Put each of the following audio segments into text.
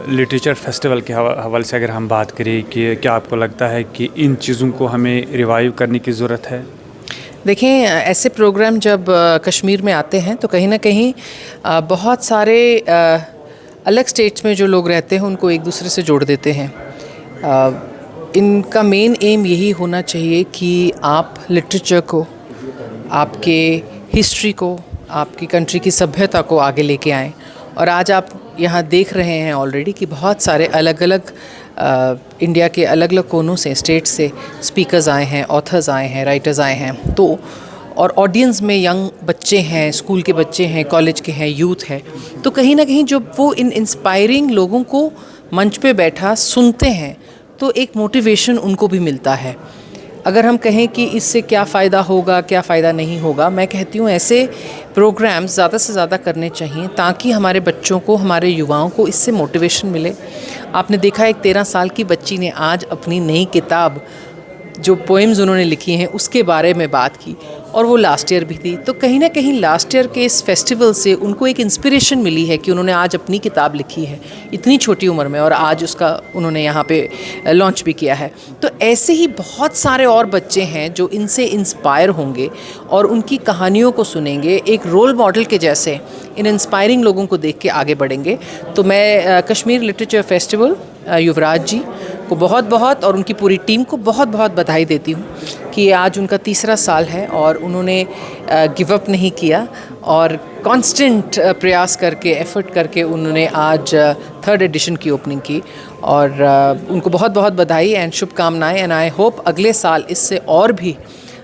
Literature festival के हवाले से अगर हम बात करें कि क्या आपको लगता है कि इन चीज़ों को हमें रिवाइव करने की ज़रूरत है? देखें, ऐसे प्रोग्राम जब कश्मीर में आते हैं तो कहीं ना कहीं बहुत सारे अलग स्टेट्स में जो लोग रहते हैं उनको एक दूसरे से जोड़ देते हैं। इनका मेन एम यही होना चाहिए कि आप लिटरेचर को, आपके हिस्ट्री को, आपकी कंट्री की सभ्यता को आगे लेके आएँ। और आज आप यहाँ देख रहे हैं ऑलरेडी कि बहुत सारे अलग अलग इंडिया के अलग अलग कोनों से, स्टेट से स्पीकर्स आए हैं, ऑथर्स आए हैं, राइटर्स आए हैं। तो और ऑडियंस में यंग बच्चे हैं, स्कूल के बच्चे हैं, कॉलेज के हैं, यूथ है। तो कहीं ना कहीं जब वो इन इंस्पायरिंग लोगों को मंच पे बैठा सुनते हैं तो एक मोटिवेशन उनको भी मिलता है। अगर हम कहें कि इससे क्या फ़ायदा होगा, क्या फ़ायदा नहीं होगा, मैं कहती हूँ ऐसे प्रोग्राम्स ज़्यादा से ज़्यादा करने चाहिए ताकि हमारे बच्चों को, हमारे युवाओं को इससे मोटिवेशन मिले। आपने देखा एक 13 साल की बच्ची ने आज अपनी नई किताब, जो पोएम्स उन्होंने लिखी हैं, उसके बारे में बात की और वो लास्ट ईयर भी थी। तो कहीं ना कहीं लास्ट ईयर के इस फेस्टिवल से उनको एक इंस्पिरेशन मिली है कि उन्होंने आज अपनी किताब लिखी है इतनी छोटी उम्र में, और आज उसका उन्होंने यहाँ पे लॉन्च भी किया है। तो ऐसे ही बहुत सारे और बच्चे हैं जो इनसे इंस्पायर होंगे और उनकी कहानियों को सुनेंगे, एक रोल मॉडल के जैसे इन इंस्पायरिंग लोगों को देख के आगे बढ़ेंगे। तो मैं कश्मीर लिटरेचर फेस्टिवल युवराज जी को बहुत बहुत और उनकी पूरी टीम को बहुत बहुत बधाई देती हूँ कि आज उनका 3रा साल है और उन्होंने गिव अप नहीं किया और कांस्टेंट प्रयास करके, एफर्ट करके उन्होंने आज 3rd एडिशन की ओपनिंग की। और उनको बहुत बहुत बधाई एंड शुभकामनाएं। एंड आई होप अगले साल इससे और भी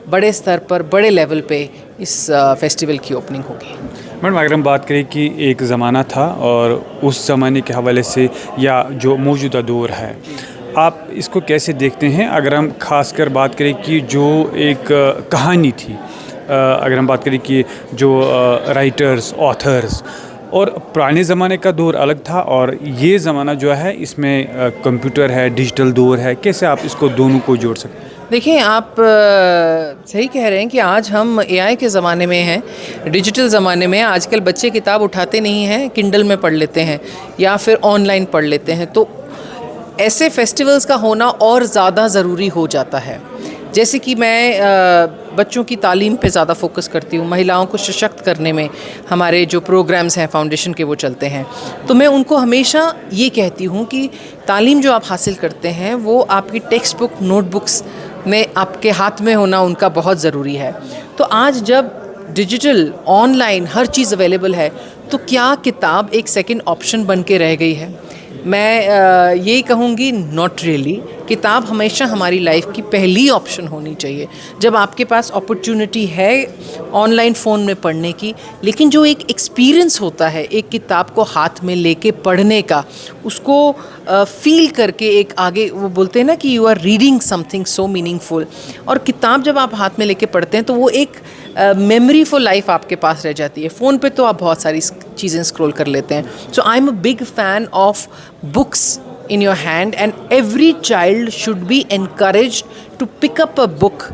बड़े स्तर पर, बड़े लेवल पे इस फेस्टिवल की ओपनिंग होगी। मैडम, अगर हम बात करें कि एक ज़माना था और उस ज़माने के हवाले से या जो मौजूदा दौर है, आप इसको कैसे देखते हैं? अगर हम खासकर बात करें कि जो एक कहानी थी, अगर हम बात करें कि जो राइटर्स, ऑथर्स, और पुराने ज़माने का दौर अलग था और ये ज़माना जो है इसमें कंप्यूटर है, डिजिटल दौर है, कैसे आप इसको दोनों को जोड़ सकते हैं? देखिए, आप सही कह रहे हैं कि आज हम एआई के ज़माने में हैं, डिजिटल ज़माने में। आजकल बच्चे किताब उठाते नहीं हैं, किंडल में पढ़ लेते हैं या फिर ऑनलाइन पढ़ लेते हैं। तो ऐसे फेस्टिवल्स का होना और ज़्यादा ज़रूरी हो जाता है। जैसे कि मैं बच्चों की तालीम पे ज़्यादा फोकस करती हूँ, महिलाओं को सशक्त करने में हमारे जो प्रोग्राम्स हैं फाउंडेशन के वो चलते हैं। तो मैं उनको हमेशा ये कहती हूँ कि तालीम जो आप हासिल करते हैं वो आपकी टेक्स्ट बुक, नोटबुक्स में आपके हाथ में होना उनका बहुत ज़रूरी है। तो आज जब डिजिटल, ऑनलाइन हर चीज़ अवेलेबल है तो क्या किताब एक सेकंड ऑप्शन बन के रह गई है? मैं यही कहूँगी, नॉट रियली। किताब हमेशा हमारी लाइफ की पहली ऑप्शन होनी चाहिए। जब आपके पास अपॉर्चुनिटी है ऑनलाइन फ़ोन में पढ़ने की, लेकिन जो एक एक्सपीरियंस होता है एक किताब को हाथ में लेके पढ़ने का, उसको फील करके एक आगे, वो बोलते हैं ना कि you are reading something so meaningful. और किताब जब आप हाथ में लेके पढ़ते हैं तो वो एक मेमोरी फॉर लाइफ आपके पास रह जाती है। फ़ोन पे तो आप बहुत सारी चीज़ें स्क्रॉल कर लेते हैं। So I am a big fan of books in your hand, and every child should be encouraged to pick up a book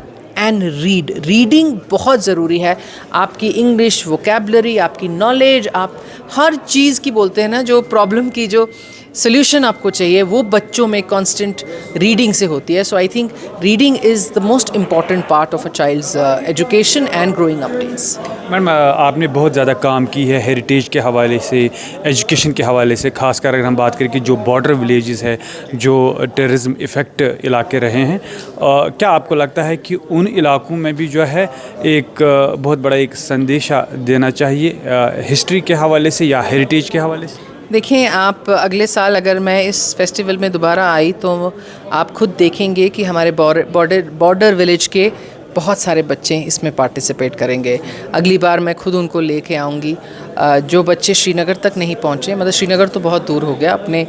and read. Reading बहुत ज़रूरी है। आपकी इंग्लिश वोकेबलरी, आपकी नॉलेज, आप हर चीज़ की, बोलते हैं ना, जो प्रॉब्लम की जो सोल्यूशन आपको चाहिए वो बच्चों में कांस्टेंट रीडिंग से होती है। So I think reading is the most important part of a child's education and growing up days. Madam, आपने बहुत ज़्यादा काम की है हेरिटेज के हवाले से, एजुकेशन के हवाले से, ख़ासकर अगर हम बात करें कि जो बॉर्डर विलेजेस है, जो टेररिज्म इफ़ेक्ट इलाके रहे हैं, क्या आपको लगता है कि उन इलाकों में भी जो है एक बहुत बड़ा एक संदेशा देना चाहिए हिस्ट्री के हवाले से या हेरिटेज के हवाले से? देखिए, आप अगले साल अगर मैं इस फेस्टिवल में दोबारा आई तो आप खुद देखेंगे कि हमारे बॉर्डर विलेज के बहुत सारे बच्चे इसमें पार्टिसिपेट करेंगे। अगली बार मैं खुद उनको लेके आऊँगी। जो बच्चे श्रीनगर तक नहीं पहुँचे, मतलब श्रीनगर तो बहुत दूर हो गया, अपने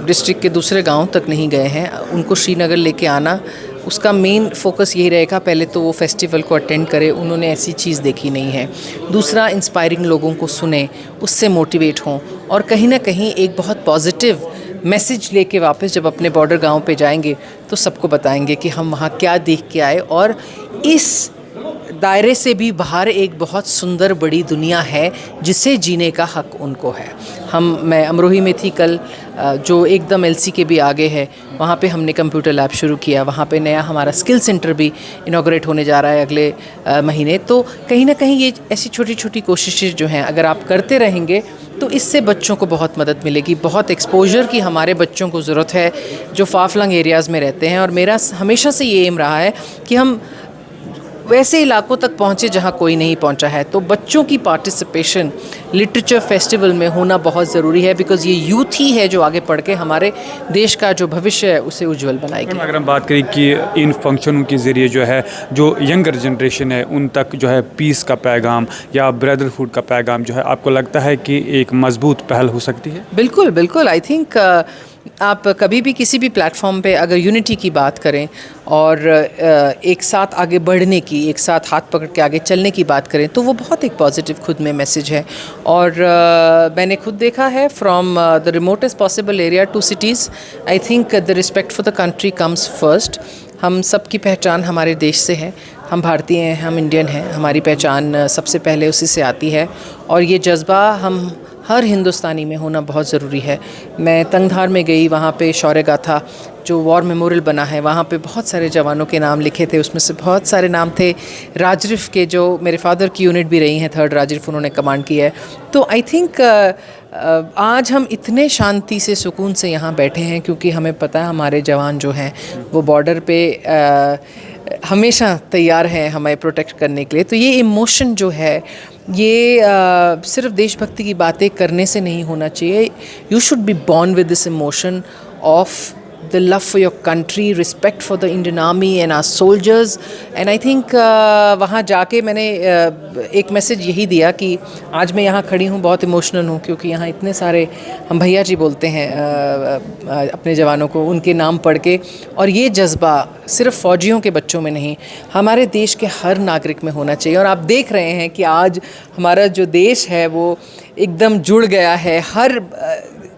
डिस्ट्रिक्ट के दूसरे गाँव तक नहीं गए हैं, उनको श्रीनगर लेके आना, उसका मेन फोकस यही रहेगा। पहले तो वो फेस्टिवल को अटेंड करें, उन्होंने ऐसी चीज़ देखी नहीं है। दूसरा, इंस्पायरिंग लोगों को सुने, उससे मोटिवेट हों और कहीं ना कहीं एक बहुत पॉजिटिव मैसेज लेके वापस जब अपने बॉर्डर गांव पे जाएंगे तो सबको बताएंगे कि हम वहाँ क्या देख के आए और इस दायरे से भी बाहर एक बहुत सुंदर बड़ी दुनिया है जिसे जीने का हक उनको है। मैं अमरोही में थी कल, जो एकदम एलसी के भी आगे है, वहाँ पे हमने कंप्यूटर लैब शुरू किया। वहाँ पे नया हमारा स्किल सेंटर भी इनॉग्रेट होने जा रहा है अगले महीने। तो कहीं ना कहीं ये ऐसी छोटी छोटी कोशिशें जो हैं, अगर आप करते रहेंगे तो इससे बच्चों को बहुत मदद मिलेगी। बहुत एक्सपोजर की हमारे बच्चों को ज़रूरत है जो फाफलंग एरियाज़ में रहते हैं, और मेरा हमेशा से ये एम रहा है कि हम वैसे इलाकों तक पहुँचे जहाँ कोई नहीं पहुँचा है। तो बच्चों की पार्टिसिपेशन लिटरेचर फेस्टिवल में होना बहुत ज़रूरी है, बिकॉज़ ये यूथ ही है जो आगे पढ़ के हमारे देश का जो भविष्य है उसे उज्जवल बनाएगी। अगर हम बात करें कि इन फंक्शनों के ज़रिए जो है जो यंगर जनरेशन है उन तक जो है पीस का पैगाम या ब्रदरहुड का पैगाम जो है, आपको लगता है कि एक मजबूत पहल हो सकती है? बिल्कुल बिल्कुल। आई थिंक आप कभी भी किसी भी प्लेटफॉर्म पे अगर यूनिटी की बात करें और एक साथ आगे बढ़ने की, एक साथ हाथ पकड़ के आगे चलने की बात करें, तो वो बहुत एक पॉजिटिव खुद में मैसेज है। और मैंने खुद देखा है from the remotest possible area to cities, I think the respect for the country comes first. हम सब की पहचान हमारे देश से है, हम भारतीय हैं, हम इंडियन हैं, हमारी पहचान सबसे पहले उसी से आती है। और ये जज्बा हम हर हिंदुस्तानी में होना बहुत ज़रूरी है। मैं तंगधार में गई, वहाँ पे शौर्य गाथा जो वॉर मेमोरियल बना है, वहाँ पे बहुत सारे जवानों के नाम लिखे थे। उसमें से बहुत सारे नाम थे राजरिफ के, जो मेरे फादर की यूनिट भी रही हैं, 3rd राजरिफ उन्होंने कमांड की है। तो आई थिंक आज हम इतने शांति से, सुकून से यहाँ बैठे हैं क्योंकि हमें पता है हमारे जवान जो हैं वो बॉर्डर पे हमेशा तैयार हैं हमें प्रोटेक्ट करने के लिए। तो ये इमोशन जो है ये सिर्फ देशभक्ति की बातें करने से नहीं होना चाहिए। You should be born with this emotion of the love for your country, respect for the Indian Army and our soldiers, and I think वहाँ जाके मैंने एक मैसेज यही दिया कि आज मैं यहाँ खड़ी हूँ, बहुत इमोशनल हूँ क्योंकि यहाँ इतने सारे हम भैया जी बोलते हैं अपने जवानों को, उनके नाम पढ़ के। और ये जज्बा सिर्फ फ़ौजियों के बच्चों में नहीं, हमारे देश के हर नागरिक में होना चाहिए। और आप देख रहे हैं कि आज हमारा जो देश है वो एकदम जुड़ गया है, हर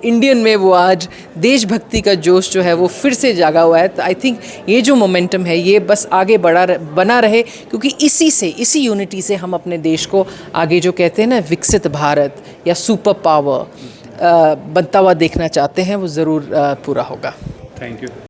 इंडियन में वो आज देशभक्ति का जोश जो है वो फिर से जागा हुआ है। तो आई थिंक ये जो मोमेंटम है ये बस आगे बना रहे, क्योंकि इसी यूनिटी से हम अपने देश को आगे, जो कहते हैं ना विकसित भारत या सुपर पावर बनता हुआ देखना चाहते हैं, वो ज़रूर पूरा होगा। Thank you.